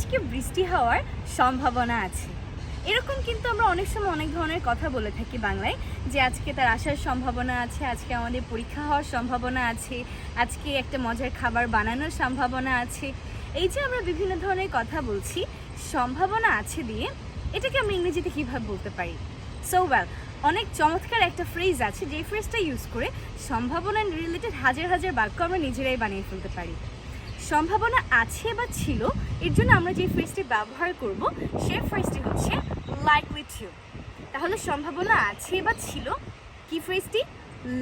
আজকে বৃষ্টি হওয়ার সম্ভাবনা আছে। এরকম কিন্তু আমরা অনেক সময় অনেক ধরনের কথা বলে থাকি বাংলায়, যে আজকে তার আসার সম্ভাবনা আছে, আজকে আমাদের পরীক্ষা হওয়ার সম্ভাবনা আছে, আজকে একটা মজার খাবার বানানোর সম্ভাবনা আছে। এই যে আমরা বিভিন্ন ধরনের কথা বলছি সম্ভাবনা আছে দিয়ে, এটাকে আমরা ইংরেজিতে কীভাবে বলতে পারি? সো ওয়েল, অনেক চমৎকার একটা ফ্রেজ আছে, যে ফ্রেজটা ইউজ করে সম্ভাবনা রিলেটেড হাজার হাজার বাক্য আমরা নিজেরাই বানিয়ে ফেলতে পারি। সম্ভাবনা আছে বা ছিল, এর জন্য আমরা যে ফ্রেজটি ব্যবহার করব সেই ফ্রেজটি হচ্ছে লাইকলি টু। তাহলে সম্ভাবনা আছে বা ছিল, কি ফ্রেজটি?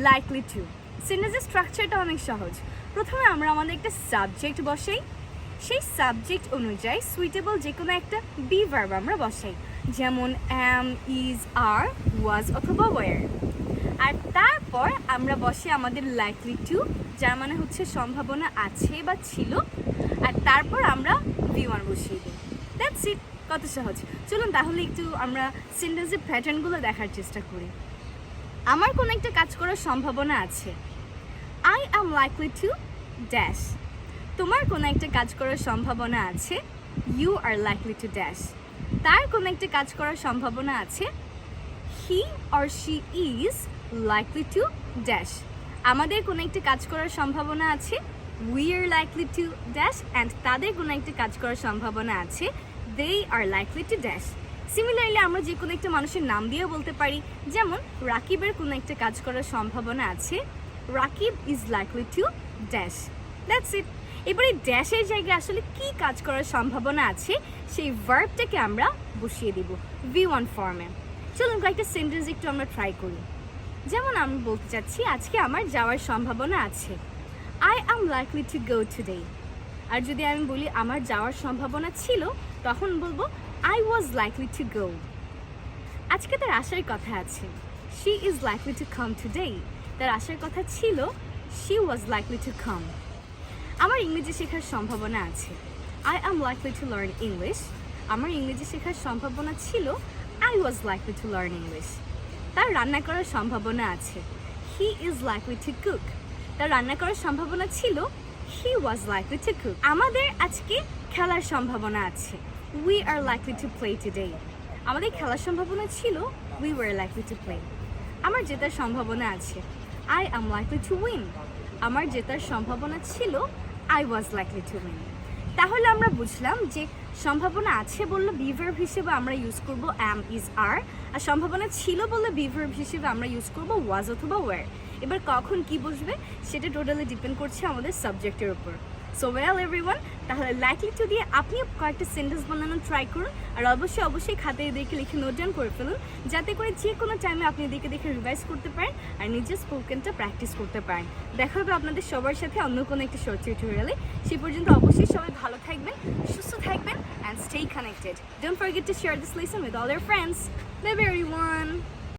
Likely to. সেন্টেন্সের স্ট্রাকচারটা অনেক সহজ। প্রথমে আমরা আমাদের একটা সাবজেক্ট বসাই, সেই সাবজেক্ট অনুযায়ী সুইটেবল যে কোনো একটা বি ভার্ব আমরা বসাই, যেমন অ্যাম, ইজ, আর, ওয়াজ অথবা ওয়ার। আর তারপর আমরা বসে আমাদের লাইকলি টু, যার মানে হচ্ছে সম্ভাবনা আছে বা ছিল, আর তারপর আমরা V1 বসিয়ে দিই। That's it. কত সহজ। চলুন তাহলে একটু আমরা সেন্টেন্সের প্যাটার্নগুলো দেখার চেষ্টা করি। আমার কোনো একটা কাজ করার সম্ভাবনা আছে, I am likely to dash. তোমার কোনো একটা কাজ করার সম্ভাবনা আছে, you are likely to dash. তার কোনো একটা কাজ করার সম্ভাবনা আছে, he or she is likely to dash. আমাদের কোনো একটা কাজ করার সম্ভাবনা আছে, we are likely to dash, and তাদের কোনো একটা কাজ করার সম্ভাবনা আছে, they are likely to dash. Similarly আমরা যে কোনো একটা মানুষের নাম দিয়েও বলতে পারি, যেমন রাকিবের কোনো একটা কাজ করার সম্ভাবনা আছে, Rakib is likely to dash. That's it. এবারে ড্যাশের জায়গায় আসলে কি কাজ করার সম্ভাবনা আছে সেই ভার্বটাকে আমরা বসিয়ে দিব V1 ফর্মে। চলুন কয়েকটা সেন্টেন্স একটু আমরা ট্রাই করি। যেমন আমি বলতে চাচ্ছি আজকে আমার যাওয়ার সম্ভাবনা আছে, I am likely to go today. আর যদি আমি বলি আমার যাওয়ার সম্ভাবনা ছিল, তখন বলবো I was likely to go. আজকে তার আসার কথা আছে, she is likely to come today. তার আসার কথা ছিল, she was likely to come. আমার ইংরেজি শেখার সম্ভাবনা আছে, I am likely to learn English. আমার ইংরেজি শেখার সম্ভাবনা ছিল, I was likely to learn English. তার রান্না করার সম্ভাবনা আছে, he is likely to cook. তার রান্না করার সম্ভাবনা ছিল, হি ওয়াজ লাইকলি টু কুক। আমাদের আজকে খেলার সম্ভাবনা আছে, we are likely to play today. আমাদের খেলার সম্ভাবনা ছিল, we were likely to play. আমার জেতার সম্ভাবনা আছে, I am likely to win. আমার জেতার সম্ভাবনা ছিল, I was likely to win. তাহলে আমরা বুঝলাম যে সম্ভাবনা আছে বললে বি ভার্ব হিসেবে আমরা ইউজ করব অ্যাম, ইজ, আর সম্ভাবনা ছিল বললে বি ভার্ব হিসেবে আমরা ইউজ করব ওয়াজ অথবা ওয়ার। এবার কখন কি বসবে সেটা টোটালি ডিপেন্ড করছে আমাদের সাবজেক্টের উপর। সো ওয়েল এভরিওয়ান, তাহলে লাইকলি টু দিয়ে আপনিও কয়েকটা সেন্টেন্স বানানোর ট্রাই করুন, আর অবশ্যই খাতায় এদেরকে লিখে নোট ডাউন করে ফেলুন, যাতে করে যে কোনো টাইমে আপনি এদেরকে দেখে রিভাইজ করতে পারেন আর নিজের স্পোকেনটা প্র্যাকটিস করতে পারেন। দেখা হবে আপনাদের সবার সাথে অন্য কোনো একটা শর্ট টিউটোরিয়ালে। সেই পর্যন্ত অবশ্যই সবাই ভালো থাকবেন, সুস্থ থাকবেন, and stay connected. Don't forget to share this lesson with all your friends. Bye bye everyone.